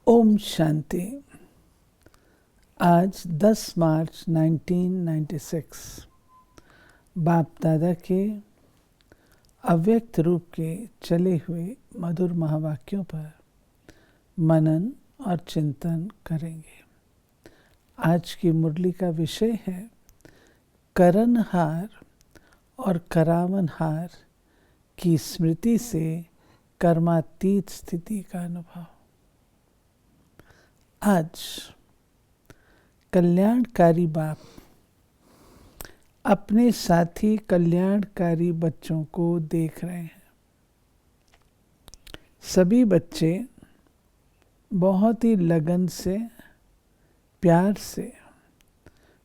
ओम शांति। आज 10 मार्च 1996 बाप दादा के अव्यक्त रूप के चले हुए मधुर महावाक्यों पर मनन और चिंतन करेंगे। आज की मुरली का विषय है करनहार और करावनहार की स्मृति से कर्मातीत स्थिति का अनुभव। आज कल्याणकारी बाप अपने साथी कल्याणकारी बच्चों को देख रहे हैं। सभी बच्चे बहुत ही लगन से, प्यार से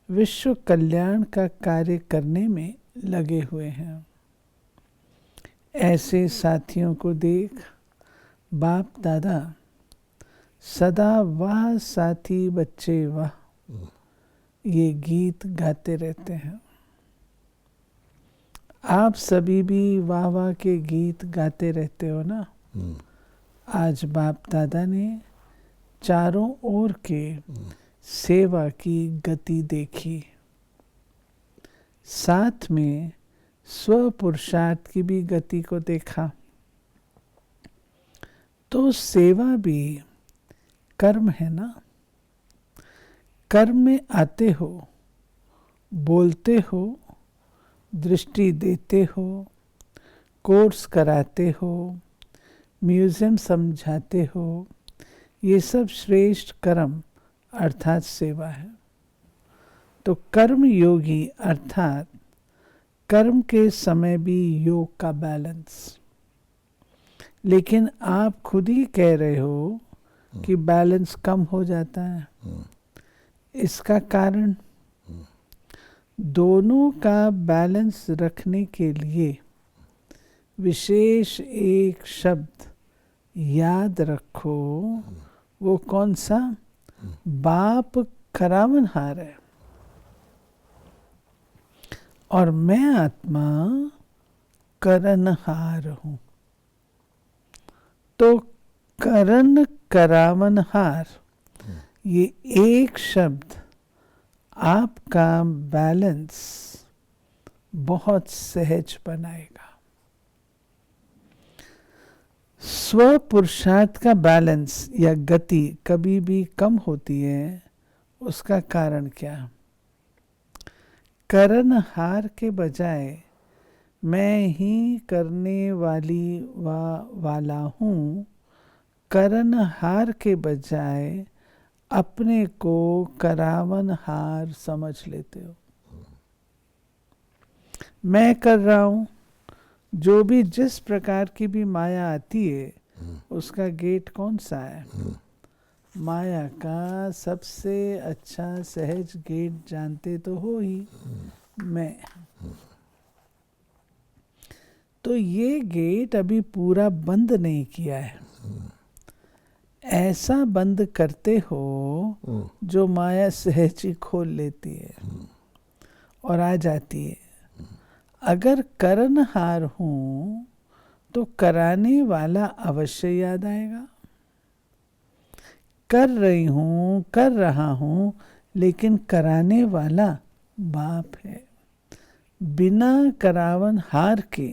विश्व कल्याण का कार्य करने में लगे हुए हैं। ऐसे साथियों को देख बाप दादा सदा वाह साथी बच्चे वाह ये गीत गाते रहते हैं। आप सभी भी वाह वाह के गीत गाते रहते हो ना। आज बाप दादा ने चारों ओर के सेवा की गति देखी, साथ में स्व पुरुषार्थ की भी गति को देखा। तो सेवा भी कर्म है ना। कर्म में आते हो, बोलते हो, दृष्टि देते हो, कोर्स कराते हो, म्यूजियम समझाते हो, ये सब श्रेष्ठ कर्म अर्थात सेवा है। तो कर्म योगी अर्थात कर्म के समय भी योग का बैलेंस। लेकिन आप खुद ही कह रहे हो कि बैलेंस कम हो जाता है। इसका कारण दोनों का बैलेंस रखने के लिए विशेष एक शब्द याद रखो। वो कौन सा? बाप करावनहार है और मैं आत्मा करनहार हूं। तो करन करावनहार ये एक शब्द आपका बैलेंस बहुत सहज बनाएगा। स्व पुरुषार्थ का बैलेंस या गति कभी भी कम होती है। उसका कारण क्या? करनहार के बजाय मैं ही करने वाला हूँ, करनहार के बजाय अपने को करावनहार समझ लेते हो। मैं कर रहा हूँ, जो भी जिस प्रकार की भी माया आती है उसका गेट कौन सा है? माया का सबसे अच्छा सहज गेट जानते तो हो ही, मैं। तो ये गेट अभी पूरा बंद नहीं किया है। ऐसा बंद करते हो जो माया सहज ही खोल लेती है और आ जाती है। अगर करनहार हूं तो कराने वाला अवश्य याद आएगा। कर रही हूं, कर रहा हूं, लेकिन कराने वाला बाप है। बिना करावनहार के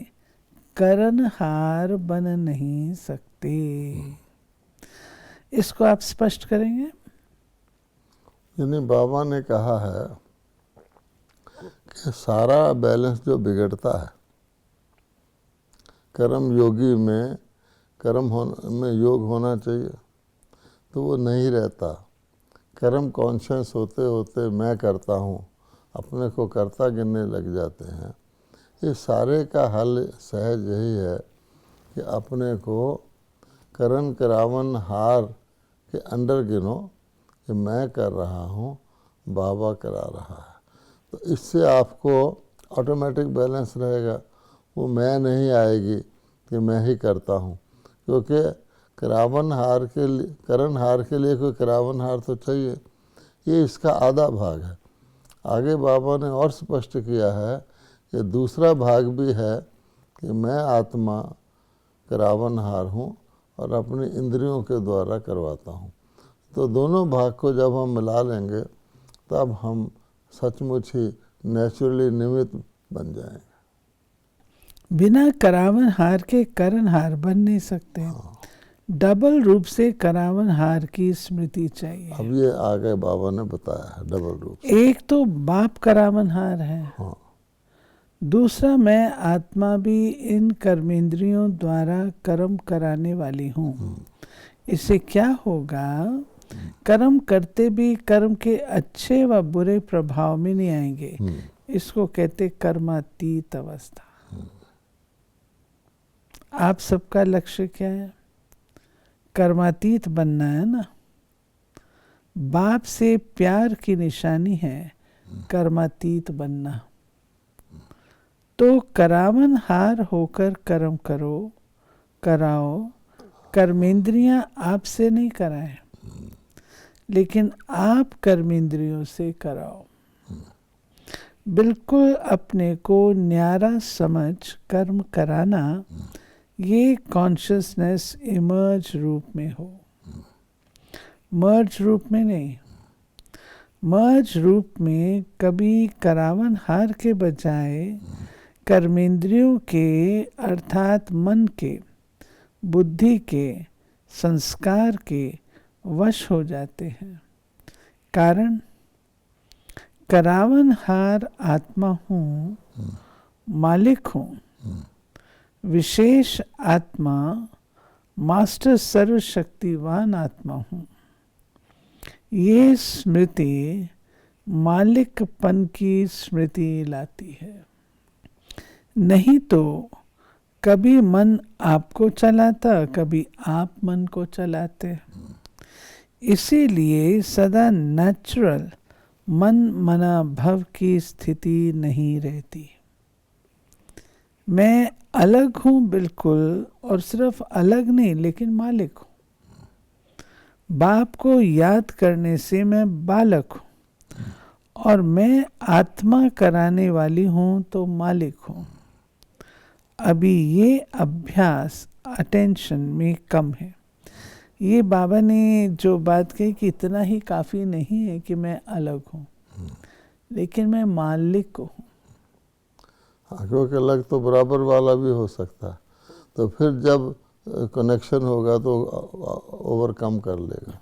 करनहार बन नहीं सकते। इसको आप स्पष्ट करेंगे? यानी बाबा ने कहा है कि सारा बैलेंस जो बिगड़ता है, कर्म योगी में में योग होना चाहिए, तो वो नहीं रहता। कर्म कॉन्शियस होते होते मैं करता हूँ, अपने को कर्ता गिनने लग जाते हैं। ये सारे का हल सहज यही है कि अपने को करन करावन हार के अंडर गिनो कि मैं कर रहा हूँ, बाबा करा रहा है। तो इससे आपको ऑटोमेटिक बैलेंस रहेगा। वो मैं नहीं आएगी कि मैं ही करता हूँ, क्योंकि करावन हार के लिए, करण हार के लिए कोई करावन हार तो चाहिए। ये इसका आधा भाग है। आगे बाबा ने और स्पष्ट किया है कि दूसरा भाग भी है कि मैं आत्मा करावन हार हूँ और अपनी इंद्रियों के द्वारा करवाता हूँ। तो दोनों भाग को जब हम मिला लेंगे तब हम सचमुच ही नेचुरली निमित्त बन जाएंगे। बिना करावन हार के करण हार बन नहीं सकते। डबल रूप से करावन हार की स्मृति चाहिए। अब ये आगे बाबा ने बताया है डबल रूप से। एक तो बाप करावन हार है, हाँ, दूसरा मैं आत्मा भी इन कर्मेंद्रियों द्वारा कर्म कराने वाली हूँ। इससे क्या होगा, कर्म करते भी कर्म के अच्छे व बुरे प्रभाव में नहीं आएंगे। इसको कहते कर्मातीत अवस्था। आप सबका लक्ष्य क्या है? कर्मातीत बनना है ना। बाप से प्यार की निशानी है कर्मातीत बनना। तो करावन हार होकर कर्म करो, कराओ। कर्मेंद्रियां आपसे नहीं कराएं, लेकिन आप कर्मेंद्रियों से कराओ। बिल्कुल अपने को न्यारा समझ कर्म कराना, ये कॉन्शियसनेस इमर्ज रूप में हो, मर्ज रूप में नहीं। मर्ज रूप में कभी करावन हार के बजाय कर्मेंद्रियों के अर्थात मन के, बुद्धि के, संस्कार के वश हो जाते हैं। कारण करावन हार आत्मा हूँ, मालिक हूँ, विशेष आत्मा, मास्टर सर्वशक्तिवान आत्मा हूँ। ये स्मृति मालिकपन की स्मृति लाती है। नहीं तो कभी मन आपको चलाता, कभी आप मन को चलाते। इसीलिए सदा नेचुरल मन मना भव की स्थिति नहीं रहती। मैं अलग हूँ बिल्कुल, और सिर्फ अलग नहीं लेकिन मालिक हूँ। बाप को याद करने से मैं बालक हूँ, और मैं आत्मा कराने वाली हूँ तो मालिक हूँ। अभी ये अभ्यास अटेंशन में कम है। ये बाबा ने जो बात कही कि इतना ही काफ़ी नहीं है कि मैं अलग हूँ, लेकिन मैं मालिक हूँ। हाँ, क्योंकि अलग तो बराबर वाला भी हो सकता है, तो फिर जब कनेक्शन होगा तो ओवरकम कर लेगा।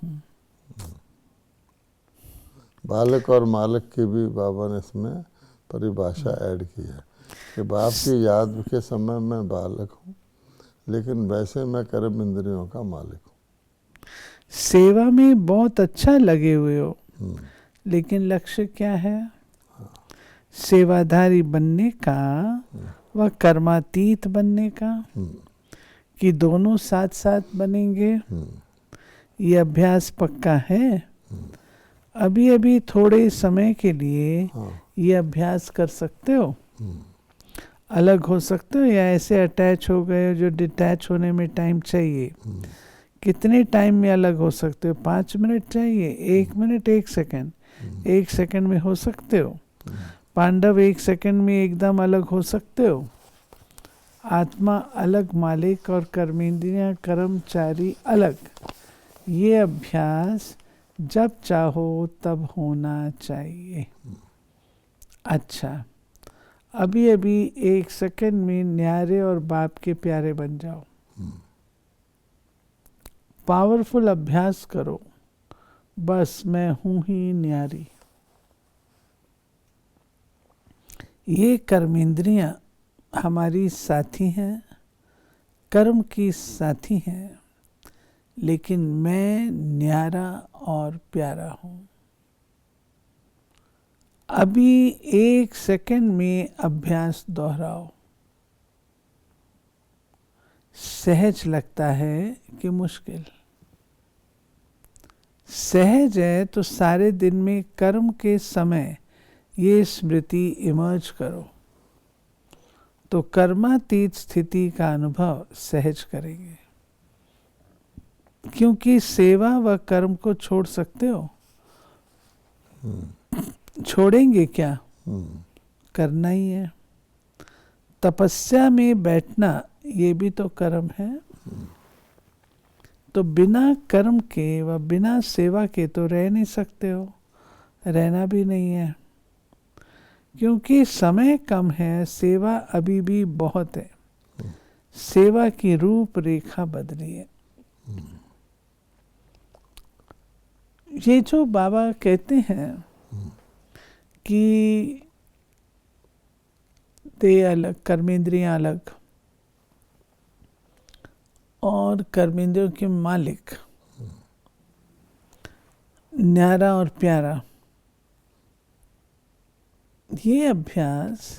बालक और मालिक की भी बाबा ने इसमें परिभाषा ऐड की है कि बाप की याद के समय मैं बालक हूँ, लेकिन वैसे मैं कर्म इंद्रियों का मालिक हूँ। सेवा में बहुत अच्छा लगे हुए हो, लेकिन लक्ष्य क्या है? सेवाधारी बनने का व कर्मातीत बनने का, कि दोनों साथ साथ बनेंगे। ये अभ्यास पक्का है। अभी अभी थोड़े समय के लिए ये अभ्यास कर सकते हो, अलग हो सकते हो, या ऐसे अटैच हो गए हो जो डिटैच होने में टाइम चाहिए। कितने टाइम में अलग हो सकते हो? 5 मिनट चाहिए, 1 मिनट, 1 सेकंड, 1 सेकंड में हो सकते हो। पांडव 1 सेकंड में एकदम अलग हो सकते हो। आत्मा अलग, मालिक और कर्मेंद्रियां कर्मचारी अलग। ये अभ्यास जब चाहो तब होना चाहिए। अच्छा, अभी अभी 1 सेकंड में न्यारे और बाप के प्यारे बन जाओ। पावरफुल अभ्यास करो, बस मैं हूं ही न्यारी। ये कर्मेंद्रियां हमारी साथी हैं, कर्म की साथी हैं, लेकिन मैं न्यारा और प्यारा हूं। अभी 1 सेकंड में अभ्यास दोहराओ। सहज लगता है कि मुश्किल? सहज है तो सारे दिन में कर्म के समय ये स्मृति इमर्ज करो, तो कर्मातीत स्थिति का अनुभव सहज करेंगे। क्योंकि सेवा व कर्म को छोड़ सकते हो। छोड़ेंगे क्या? करना ही है। तपस्या में बैठना ये भी तो कर्म है। तो बिना कर्म के व बिना सेवा के तो रह नहीं सकते हो, रहना भी नहीं है, क्योंकि समय कम है, सेवा अभी भी बहुत है। सेवा की रूप रेखा बदली है। ये जो बाबा कहते हैं कि देह अलग, कर्मेंद्रियां अलग, और कर्मेंद्रियों के मालिक न्यारा और प्यारा, ये अभ्यास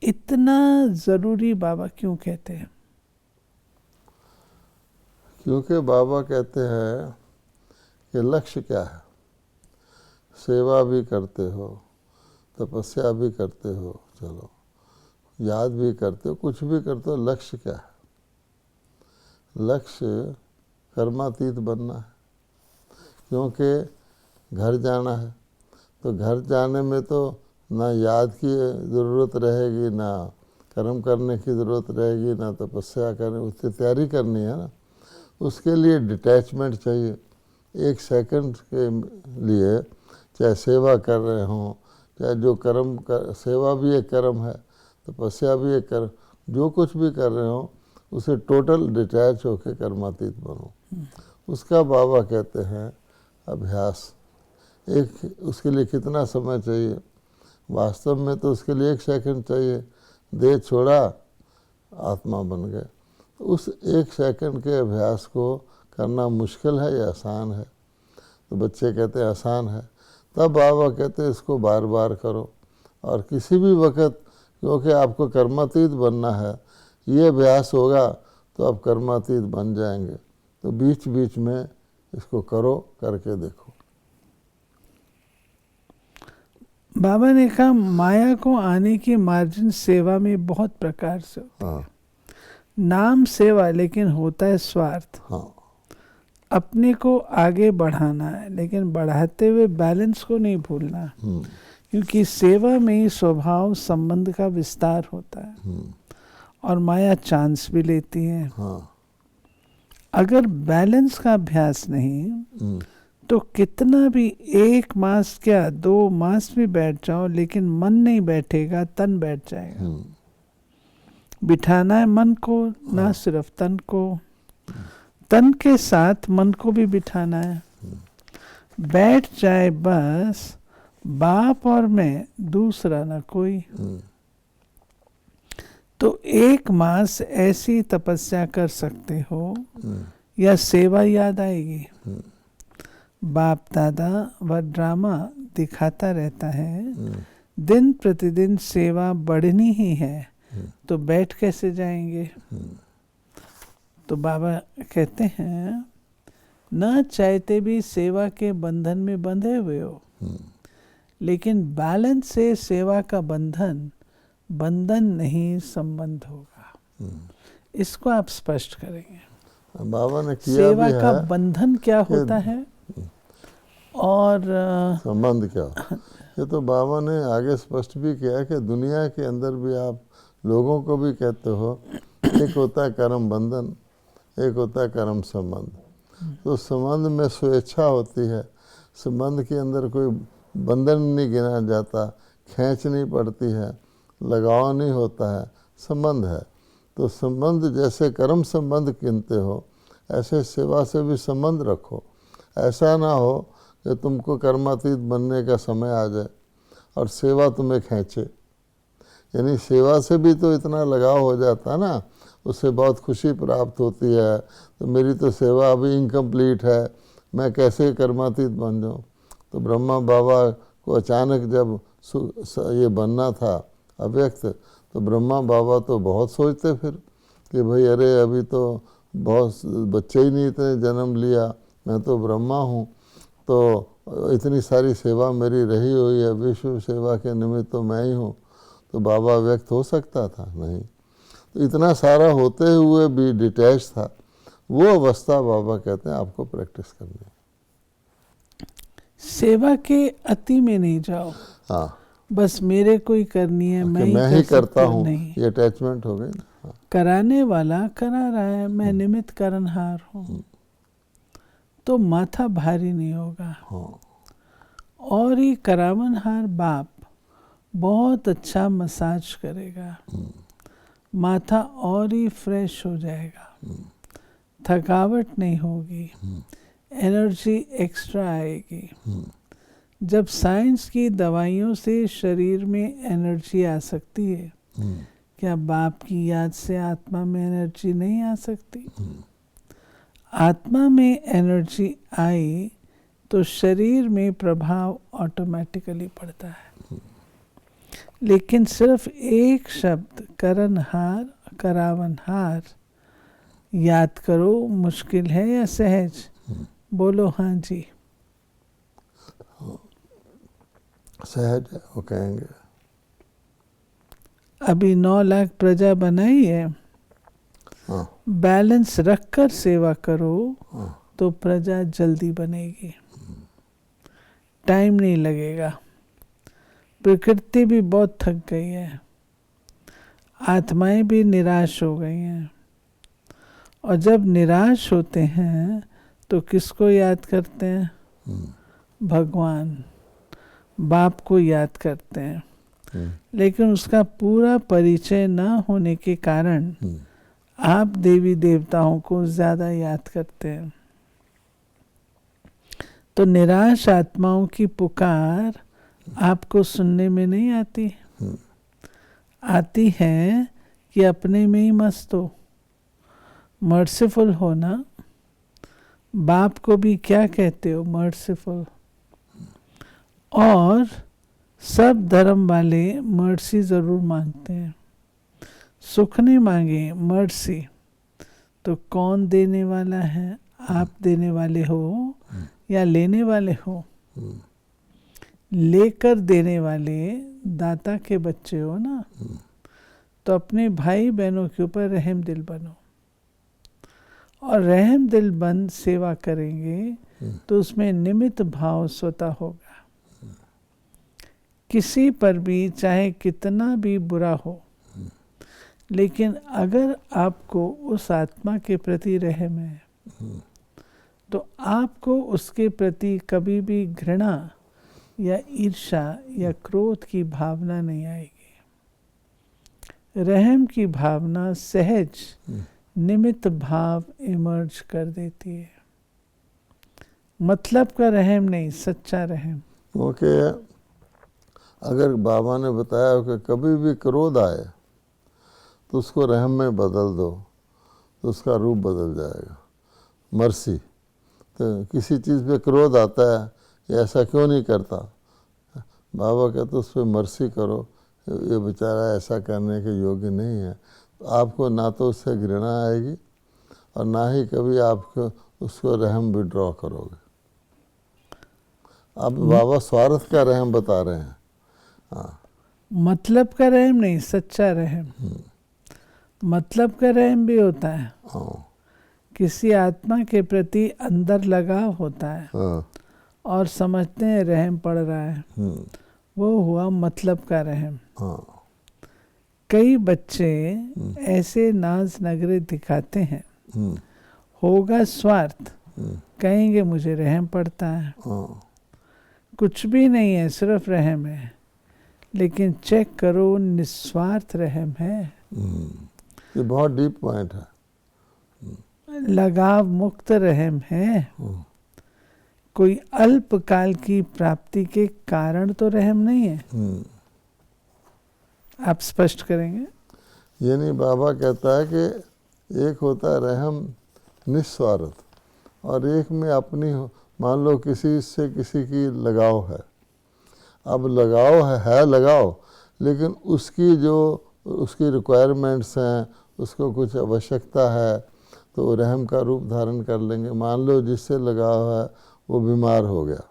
इतना जरूरी बाबा क्यों कहते हैं? क्योंकि बाबा कहते हैं कि लक्ष्य क्या है? सेवा भी करते हो, तपस्या भी करते हो, चलो याद भी करते हो, कुछ भी करते हो, लक्ष्य क्या है? लक्ष्य कर्मातीत बनना है। क्योंकि घर जाना है, तो घर जाने में तो ना याद की ज़रूरत रहेगी, ना कर्म करने की ज़रूरत रहेगी, ना तपस्या करने, उसकी तैयारी करनी है ना। उसके लिए डिटैचमेंट चाहिए। एक सेकंड के लिए चाहे सेवा कर रहे हों, चाहे जो कर्म कर, सेवा भी एक कर्म है, तपस्या भी एक कर्म, जो कुछ भी कर रहे हो उसे टोटल डिटैच होकर कर्मातीत बनो। उसका बाबा कहते हैं अभ्यास। एक उसके लिए कितना समय चाहिए? वास्तव में तो उसके लिए 1 सेकंड चाहिए। देह छोड़ा, आत्मा बन गए। तो उस 1 सेकंड के अभ्यास को करना मुश्किल है या आसान है? तो बच्चे कहते हैं आसान है। तब बाबा कहते हैं इसको बार बार करो, और किसी भी वक्त, क्योंकि आपको कर्मातीत बनना है, ये अभ्यास होगा तो आप कर्मातीत बन जाएंगे। तो बीच बीच में इसको करो, करके देखो। बाबा ने कहा माया को आने की मार्जिन सेवा में बहुत प्रकार से होती है। नाम सेवा, लेकिन होता है स्वार्थ। अपने को आगे बढ़ाना है, लेकिन बढ़ाते हुए बैलेंस को नहीं भूलना, क्योंकि सेवा में ही स्वभाव संबंध का विस्तार होता है, और माया चांस भी लेती है। अगर बैलेंस का अभ्यास नहीं तो कितना भी 1 मास क्या 2 मास भी बैठ जाओ, लेकिन मन नहीं बैठेगा, तन बैठ जाएगा। बिठाना है मन को, ना सिर्फ तन को, तन के साथ मन को भी बिठाना है। बैठ जाए बस बाप और मैं, दूसरा ना कोई। तो 1 मास ऐसी तपस्या कर सकते हो, या सेवा याद आएगी। बाप दादा वह ड्रामा दिखाता रहता है, दिन प्रतिदिन सेवा बढ़नी ही है, तो बैठ कैसे जाएंगे? तो बाबा कहते हैं न चाहते भी सेवा के बंधन में बंधे हुए हो, लेकिन बैलेंस से सेवा का बंधन नहीं, संबंध होगा। इसको आप स्पष्ट करेंगे। बाबा ने किया सेवा भी का है, बंधन क्या होता है और संबंध क्या? ये तो बाबा ने आगे स्पष्ट भी किया कि दुनिया के अंदर भी आप लोगों को भी कहते हो, एक होता है कर्म बंधन, एक होता है कर्म संबंध। तो संबंध में स्वेच्छा होती है, संबंध के अंदर कोई बंधन नहीं गिना जाता, खींच नहीं पड़ती है, लगाव नहीं होता है, संबंध है। तो संबंध जैसे कर्म संबंध गिनते हो, ऐसे सेवा से भी संबंध रखो। ऐसा ना हो कि तुमको कर्मातीत बनने का समय आ जाए और सेवा तुम्हें खींचे। यानी सेवा से भी तो इतना लगाव हो जाता है ना, उससे बहुत खुशी प्राप्त होती है। तो मेरी तो सेवा अभी इनकम्प्लीट है, मैं कैसे कर्मातीत बन जाऊँ? तो ब्रह्मा बाबा को अचानक जब ये बनना था अव्यक्त, तो ब्रह्मा बाबा तो बहुत सोचते फिर कि भाई अरे अभी तो बहुत बच्चे ही नहीं इतने जन्म लिया, मैं तो ब्रह्मा हूँ, तो इतनी सारी सेवा मेरी रही हुई है, विश्व सेवा के निमित्त तो मैं ही हूँ, तो बाबा व्यक्त हो सकता था? नहीं। तो इतना सारा होते हुए भी डिटैच था। वो अवस्था बाबा कहते हैं आपको प्रैक्टिस करनी है। सेवा के अति में नहीं जाओ। हाँ, बस मेरे को ही करनी है, मैं ही करता हूँ, नहीं। ये अटैचमेंट हो गई ना। कराने वाला करा रहा है, मैं निमित्त करनहार हूँ। तो माथा भारी नहीं होगा। हाँ, और ये करावनहार बाप बहुत अच्छा मसाज करेगा, माथा और ही फ्रेश हो जाएगा, थकावट नहीं होगी, एनर्जी एक्स्ट्रा आएगी। जब साइंस की दवाइयों से शरीर में एनर्जी आ सकती है, क्या बाप की याद से आत्मा में एनर्जी नहीं आ सकती? आत्मा में एनर्जी आई तो शरीर में प्रभाव ऑटोमेटिकली पड़ता है। लेकिन सिर्फ एक शब्द करनहार, करावनहार याद करो, मुश्किल है या सहज? बोलो हाँ जी। सहज है, वो कहेंगे। अभी 9 लाख प्रजा बनाई है, हाँ, बैलेंस रखकर सेवा करो हाँ, तो प्रजा जल्दी बनेगी, टाइम नहीं लगेगा। प्रकृति भी बहुत थक गई है, आत्माएं भी निराश हो गई हैं। और जब निराश होते हैं तो किसको याद करते हैं? भगवान, बाप को याद करते हैं। लेकिन उसका पूरा परिचय न होने के कारण आप देवी देवताओं को ज्यादा याद करते हैं। तो निराश आत्माओं की पुकार आपको सुनने में नहीं आती, आती है कि अपने में ही मस्त हो। मर्सीफुल हो ना, बाप को भी क्या कहते हो? मर्सीफुल। और सब धर्म वाले मर्सी जरूर मांगते हैं, सुख नहीं मांगे, मर्सी। तो कौन देने वाला है? आप देने वाले हो या लेने वाले हो? लेकर देने वाले दाता के बच्चे हो ना। तो अपने भाई बहनों के ऊपर रहम दिल बनो, और रहम दिल बन सेवा करेंगे तो उसमें निमित्त भाव स्वतः होगा। किसी पर भी चाहे कितना भी बुरा हो, लेकिन अगर आपको उस आत्मा के प्रति रहम है तो आपको उसके प्रति कभी भी घृणा या ईर्ष्या या क्रोध की भावना नहीं आएगी। रहम की भावना सहज निमित्त भाव इमर्ज कर देती है। मतलब का रहम नहीं, सच्चा रहम। क्योंकि अगर बाबा ने बताया हो कि कभी भी क्रोध आए तो उसको रहम में बदल दो, तो उसका रूप बदल जाएगा। मर्सी, तो किसी चीज़ पे क्रोध आता है कि ऐसा क्यों नहीं करता, बाबा कहते उस पर मर्सी करो, ये बेचारा ऐसा करने के योग्य नहीं है। तो आपको ना तो उससे घृणा आएगी और ना ही कभी आपको उसको रहम विड्रॉ करोगे। आप बाबा स्वार्थ का रहम बता रहे हैं। हाँ, मतलब का रहम नहीं, सच्चा रहम। मतलब का रहम भी होता है, हाँ, किसी आत्मा के प्रति अंदर लगाव होता है हाँ, और समझते हैं रहम पड़ रहा है, वो हुआ मतलब का रहम। हाँ, कई बच्चे ऐसे नाज नगरे दिखाते हैं, होगा स्वार्थ, कहेंगे मुझे रहम पड़ता है। हाँ, कुछ भी नहीं है, सिर्फ रहम है। लेकिन चेक करो, निस्वार्थ रहम है, ये बहुत डीप पॉइंट है। लगाव मुक्त रहम है। कोई अल्पकाल की प्राप्ति के कारण तो रहम नहीं है। आप स्पष्ट करेंगे? यानी बाबा कहता है कि एक होता है रहम निस्वार्थ और एक में अपनी, मान लो किसी से किसी की लगाव है। अब लगाव है लगाव, लेकिन उसकी जो उसकी रिक्वायरमेंट्स हैं, उसको कुछ आवश्यकता है तो रहम का रूप धारण कर लेंगे। मान लो जिससे लगाव है वो बीमार हो गया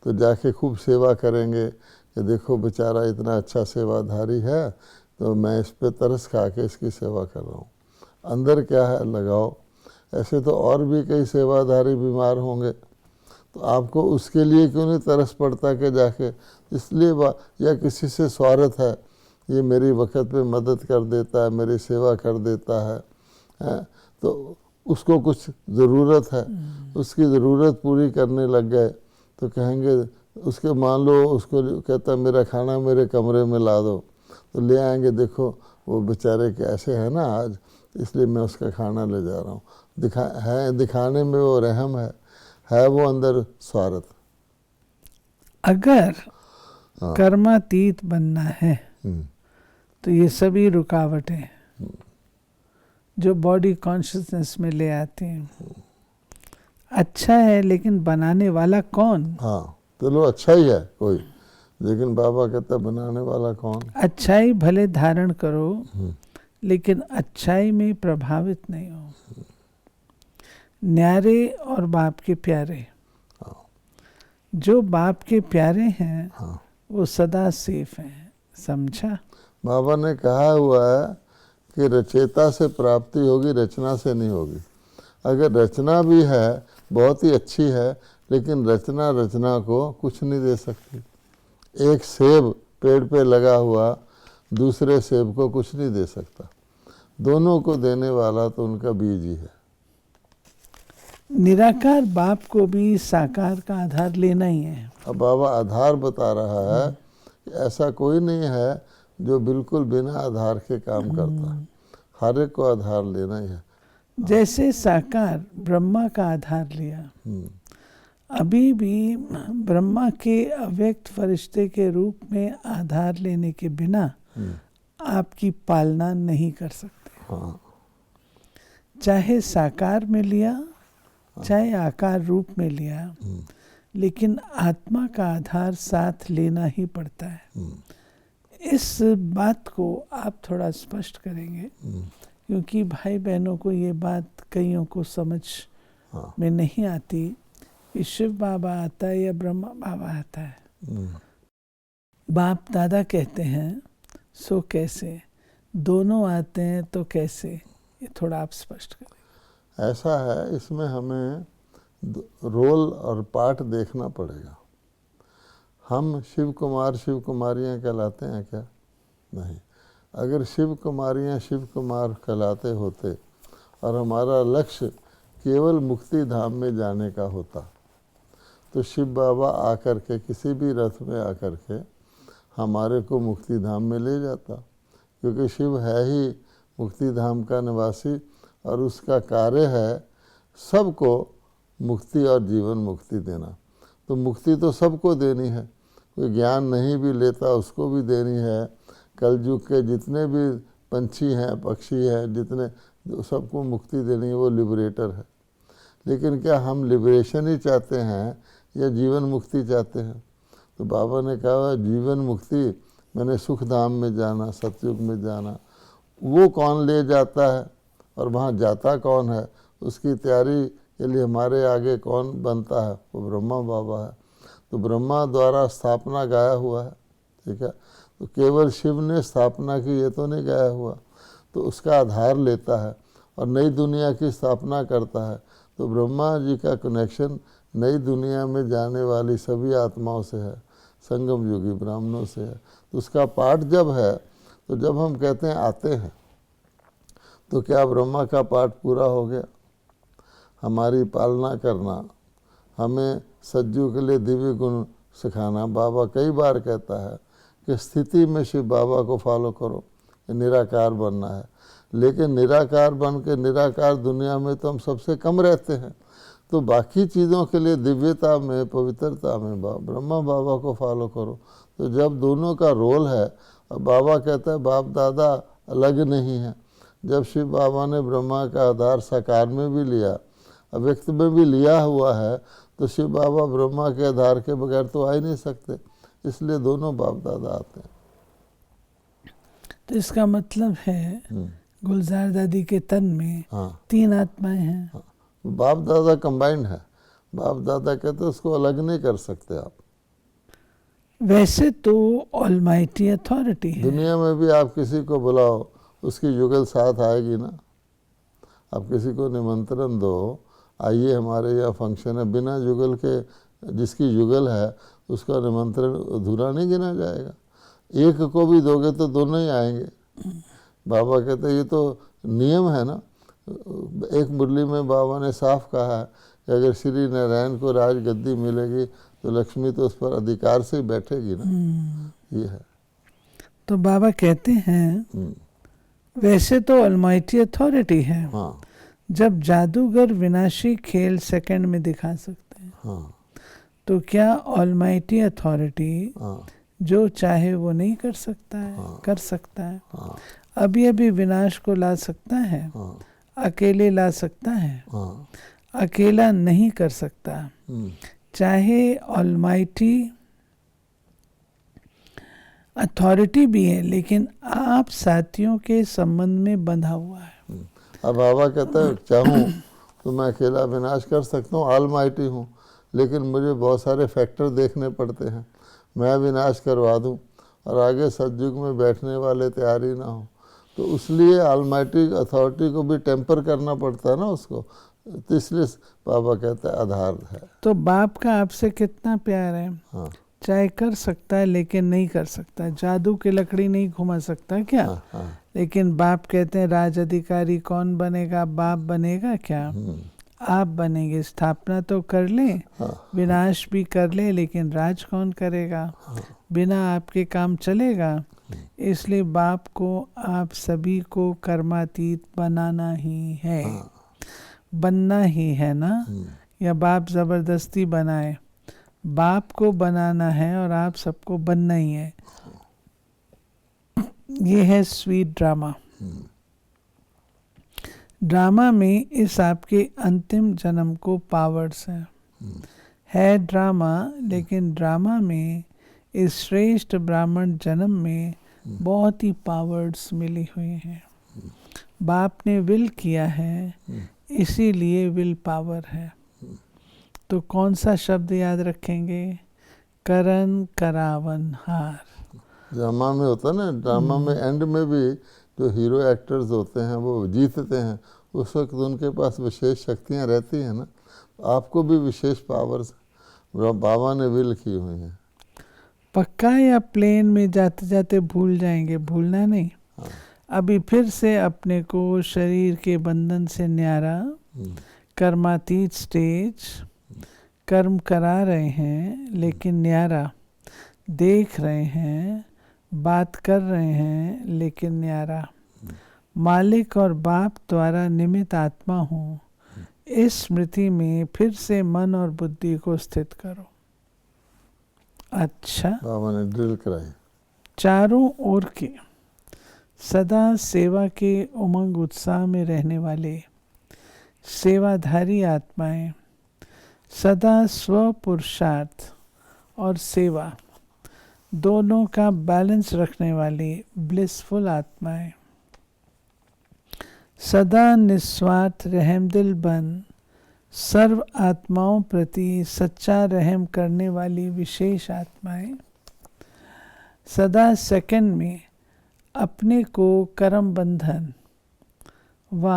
तो जाके खूब सेवा करेंगे कि देखो बेचारा इतना अच्छा सेवाधारी है तो मैं इस पे तरस खा के इसकी सेवा कर रहा हूँ। अंदर क्या है? लगाव। ऐसे तो और भी कई सेवाधारी बीमार होंगे तो आपको उसके लिए क्यों नहीं तरस पड़ता कि जाके, इसलिए या किसी से स्वार्थ है, ये मेरी वक्त पे मदद कर देता है, मेरी सेवा कर देता है, तो उसको कुछ ज़रूरत है, उसकी ज़रूरत पूरी करने लग गए तो कहेंगे, उसके मान लो उसको कहता मेरा खाना मेरे कमरे में ला दो, तो ले आएंगे, देखो वो बेचारे कैसे हैं ना आज, इसलिए मैं उसका खाना ले जा रहा हूँ। दिखाने में वो रहम है वो अंदर स्वार्थ। अगर हाँ। कर्मातीत बनना है तो ये सभी रुकावटें जो बॉडी कॉन्शियसनेस में ले आती हैं, अच्छा है लेकिन बनाने वाला कौन? हाँ, चलो अच्छा ही है कोई, लेकिन बाबा कहता बनाने वाला कौन? अच्छाई भले धारण करो लेकिन अच्छाई में प्रभावित नहीं हो। न्यारे और बाप के प्यारे, जो बाप के प्यारे हैं वो सदा सेफ हैं, समझा? बाबा ने कहा हुआ है कि रचेता से प्राप्ति होगी, रचना से नहीं होगी। अगर रचना भी है बहुत ही अच्छी है, लेकिन रचना को कुछ नहीं दे सकती। एक सेब पेड़ पे लगा हुआ दूसरे सेब को कुछ नहीं दे सकता, दोनों को देने वाला तो उनका बीज ही है। निराकार बाप को भी साकार का आधार लेना ही है। अब बाबा आधार बता रहा है कि ऐसा कोई नहीं है जो बिल्कुल बिना आधार के काम करता है, हर एक को आधार लेना ही है। जैसे साकार ब्रह्मा का आधार लिया, अभी भी ब्रह्मा के अव्यक्त फरिश्ते के रूप में आधार लेने के बिना आपकी पालना नहीं कर सकते। हाँ। चाहे साकार में लिया चाहे आकार रूप में लिया, लेकिन आत्मा का आधार साथ लेना ही पड़ता है। इस बात को आप थोड़ा स्पष्ट करेंगे, क्योंकि भाई बहनों को ये बात कईयों को समझ में नहीं आती कि शिव बाबा आता है या ब्रह्मा बाबा आता है। बाप दादा कहते हैं सो कैसे, दोनों आते हैं तो कैसे, ये थोड़ा आप स्पष्ट करें। ऐसा है, इसमें हमें रोल और पार्ट देखना पड़ेगा। हम शिव कुमार शिव कुमारियाँ कहलाते हैं क्या? नहीं। अगर शिव कुमारियाँ शिव कुमार कहलाते होते और हमारा लक्ष्य केवल मुक्ति धाम में जाने का होता, तो शिव बाबा आकर के किसी भी रथ में आकर के हमारे को मुक्ति धाम में ले जाता, क्योंकि शिव है ही मुक्ति धाम का निवासी और उसका कार्य है सबको मुक्ति और जीवन मुक्ति देना। तो मुक्ति तो सबको देनी है, कोई ज्ञान नहीं भी लेता उसको भी देनी है। कलयुग के जितने भी पंछी हैं पक्षी हैं जितने, सबको मुक्ति देनी है, वो लिबरेटर है। लेकिन क्या हम लिबरेशन ही चाहते हैं या जीवन मुक्ति चाहते हैं? तो बाबा ने कहा जीवन मुक्ति, मैंने सुख धाम में जाना, सतयुग में जाना, वो कौन ले जाता है और वहाँ जाता कौन है, उसकी तैयारी के लिए हमारे आगे कौन बनता है? वो ब्रह्मा बाबा है। तो ब्रह्मा द्वारा स्थापना गाया हुआ है, ठीक है। तो केवल शिव ने स्थापना की ये तो नहीं गाया हुआ, तो उसका आधार लेता है और नई दुनिया की स्थापना करता है। तो ब्रह्मा जी का कनेक्शन नई दुनिया में जाने वाली सभी आत्माओं से है, संगम युगी ब्राह्मणों से है। तो उसका पाठ जब है, तो जब हम कहते हैं आते हैं, तो क्या ब्रह्मा का पाठ पूरा हो गया? हमारी पालना करना, हमें सज्जू के लिए दिव्य गुण सिखाना। बाबा कई बार कहता है कि स्थिति में शिव बाबा को फॉलो करो, निराकार बनना है। लेकिन निराकार बन के निराकार दुनिया में तो हम सबसे कम रहते हैं, तो बाकी चीज़ों के लिए दिव्यता में पवित्रता में ब्रह्मा बाबा को फॉलो करो। तो जब दोनों का रोल है, और बाबा कहता है बाप दादा अलग नहीं है। जब शिव बाबा ने ब्रह्मा का आधार साकार में भी लिया, अव्यक्त में भी लिया हुआ है, तो शिव बाबा ब्रह्मा के आधार के बगैर तो आ ही नहीं सकते, इसलिए दोनों बाप दादा आते हैं। तो इसका मतलब है गुलजार दादी के तन में तीन आत्माएं हैं। बाप दादा कंबाइंड है, बाप दादा कहते उसको अलग नहीं कर सकते आप। वैसे तो ऑलमाइटी अथॉरिटी है। दुनिया में भी आप किसी को बुलाओ, उसकी युगल साथ आएगी ना। आप किसी को निमंत्रण दो, आइए हमारे यहाँ फंक्शन है, बिना युगल के जिसकी युगल है उसका निमंत्रण अधूरा नहीं गिना जाएगा। एक को भी दोगे तो दोनों ही आएंगे। बाबा कहते ये तो नियम है ना, एक मुरली में बाबा ने साफ कहा है कि अगर श्री नारायण को राजगद्दी मिलेगी तो लक्ष्मी तो उस पर अधिकार से ही बैठेगी ना। ये है। तो बाबा कहते हैं वैसे तो ऑलमाइटी अथॉरिटी है। हाँ जब जादूगर विनाशी खेल सेकंड में दिखा सकते हैं, हाँ तो क्या ऑलमाइटी अथॉरिटी हाँ जो चाहे वो नहीं कर सकता है? कर सकता है। हाँ अभी अभी विनाश को ला सकता है, हाँ अकेले ला सकता है, हाँ अकेला नहीं कर सकता। चाहे ऑलमाइटी अथॉरिटी भी है, लेकिन आप साथियों के संबंध में बंधा हुआ है। अब बाबा कहता है चाहूँ तो मैं अकेला विनाश कर सकता हूँ, ऑलमाइटी हूँ, लेकिन मुझे बहुत सारे फैक्टर देखने पड़ते हैं। मैं विनाश करवा दूँ और आगे सतयुग में बैठने वाले तैयार ही ना हो, तो इसलिए ऑलमाइटी अथॉरिटी को भी टेम्पर करना पड़ता है ना उसको। तो इसलिए बाबा कहता है आधार है। तो बाप का आपसे कितना प्यार है। हाँ चाहे कर सकता है लेकिन नहीं कर सकता, जादू की लकड़ी नहीं घुमा सकता क्या? हाँ हाँ लेकिन बाप कहते हैं राज अधिकारी कौन बनेगा? बाप बनेगा क्या? आप बनेंगे। स्थापना तो कर ले, विनाश भी कर ले, लेकिन राज कौन करेगा? बिना आपके काम चलेगा। इसलिए बाप को आप सभी को कर्मातीत बनाना ही है, बनना ही है ना। या बाप जबरदस्ती बनाए? बाप को बनाना है और आप सबको बनना ही है। ये है स्वीट ड्रामा। ड्रामा में इस आपके अंतिम जन्म को पावर्स है ड्रामा, लेकिन ड्रामा में इस श्रेष्ठ ब्राह्मण जन्म में बहुत ही पावर्स मिली हुई हैं। बाप ने विल किया है, इसीलिए विल पावर है। तो कौन सा शब्द याद रखेंगे? करण करावन हार। ड्रामा में होता है ना, ड्रामा में एंड में भी जो हीरो एक्टर्स होते हैं वो जीतते हैं, उस वक्त उनके पास विशेष शक्तियां रहती हैं ना। आपको भी विशेष पावर्स बाबा ने विल की हुई हैं। पक्का या प्लेन में जाते जाते भूल जाएंगे? भूलना नहीं। अभी फिर से अपने को शरीर के बंधन से न्यारा, कर्मातीत स्टेज, कर्म करा रहे हैं लेकिन न्यारा, देख रहे हैं, बात कर रहे हैं लेकिन न्यारा। मालिक और बाप द्वारा निमित्त आत्मा हूँ। इस स्मृति में फिर से मन और बुद्धि को स्थित करो। अच्छा, बाबा ने ड्रिल कराई। चारों ओर के सदा सेवा के उमंग उत्साह में रहने वाले सेवाधारी आत्माएं, सदा स्व पुरुषार्थ और सेवा दोनों का बैलेंस रखने वाली ब्लिसफुल आत्माएं, सदा निस्वार्थ रहमदिल बन सर्व आत्माओं प्रति सच्चा रहम करने वाली विशेष आत्माएं, सदा सेकंड में अपने को कर्म बंधन व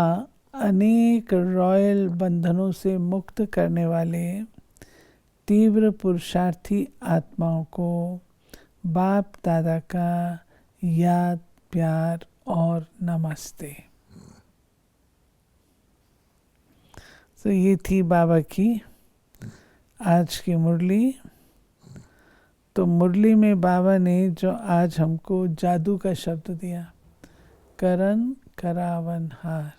अनेक रॉयल बंधनों से मुक्त करने वाले तीव्र पुरुषार्थी आत्माओं को बाप दादा का याद, प्यार और नमस्ते। तो ये थी बाबा की आज की मुरली। तो मुरली में बाबा ने जो आज हमको जादू का शब्द दिया, करण करावनहार,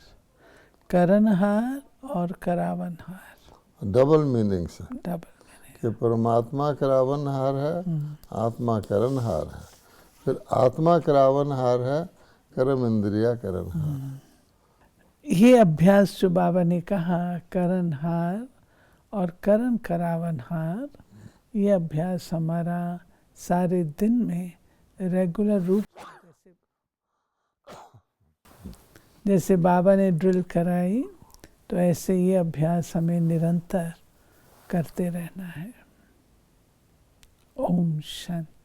करणहार और करावनहार, डबल मीनिंग्स है। डबल कि परमात्मा करावनहार है, आत्मा करणहार है, फिर आत्मा करावनहार है, कर्म इंद्रिया करणहार। ये अभ्यास जो बाबा ने कहा, करणहार और करण करावनहार, ये अभ्यास हमारा सारे दिन में रेगुलर रूप से जैसे बाबा ने ड्रिल कराई, तो ऐसे ये अभ्यास हमें निरंतर करते रहना है। ओम शांति।